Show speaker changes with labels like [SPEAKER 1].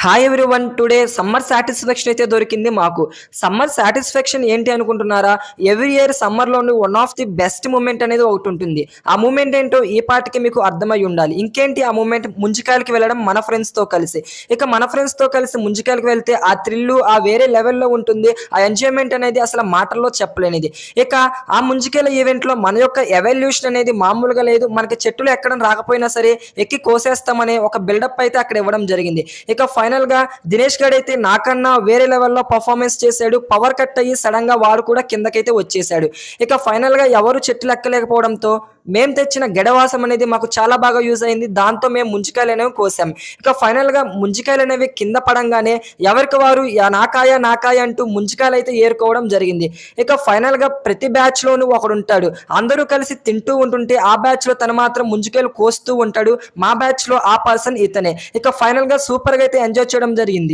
[SPEAKER 1] Hi everyone. Today summer satisfaction అయితే దొరికింది మాకు. సమ్మర్ సాటిస్ఫాక్షన్ ఏంటి అనుకుంటున్నారా? ఎవ్రీ ఇయర్ సమ్మర్‌లోని one of the best moment అనేది ఒకటుంటుంది. ఆ మూమెంట్ ఏంటో ఈ పాటికి మీకు అర్థమై ఉండాలి. ఇంకేంటి ఆ మూమెంట్? ముంజికాయలకి వెళ్ళడం మన ఫ్రెండ్స్‌తో కలిసి. ఇక మన ఫ్రెండ్స్‌తో కలిసి ముంజికాయలకి వెళ్తే ఆ థ్రిల్లు ఆ వేరే లెవెల్‌లో ఉంటుంది. ఆ ఎంజాయ్‌మెంట్ అనేది అసలు మాటల్లో చెప్పలేనిది. ఇక ఆ ముంజికాయల ఈవెంట్‌లో మన యొక్క ఎవల్యూషన్ అనేది మామూలుగా లేదు. మనకి చెట్టులు ఎక్కడం రాకపోయినా సరే ఎక్కి కోసేస్తామనే ఒక బిల్డప్ అయితే అక్కడ ఇవ్వడం జరిగింది. ఇక ఫైనల్‌గా దినేష్ గాడైతే నాకన్నా వేరే లెవెల్‌లో పర్ఫార్మెన్స్ చేశాడు. పవర్ కట్ అయ్యి సడెన్‌గా వాడు కూడా కిందకైతే వచ్చేసాడు. ఇక ఫైనల్‌గా ఎవరు చెట్లు ఎక్కలేకపోవడంతో మేము తెచ్చిన గెడవాసం అనేది మాకు చాలా బాగా యూజ్ అయింది. దాంతో మేము ముంజికాయలనేవి కోసాం. ఇక ఫైనల్‌గా ముంజికాయలనేవి కింద పడంగానే ఎవరికి వారు నాకాయ నాకాయ అంటూ ముంజికాయలైతే ఏరుకోవడం జరిగింది. ఇక ఫైనల్‌గా ప్రతి బ్యాచ్‌లోనూ ఒకడుంటాడు. అందరూ కలిసి తింటూ ఉంటుంటే ఆ బ్యాచ్‌లో తను మాత్రం ముంజికాయలు కోస్తూ ఉంటాడు. మా బ్యాచ్‌లో ఆ పర్సన్ ఇతనే. ఇక ఫైనల్‌గా సూపర్‌గా అయితే ఎంజాయ్ చేయడం జరిగింది.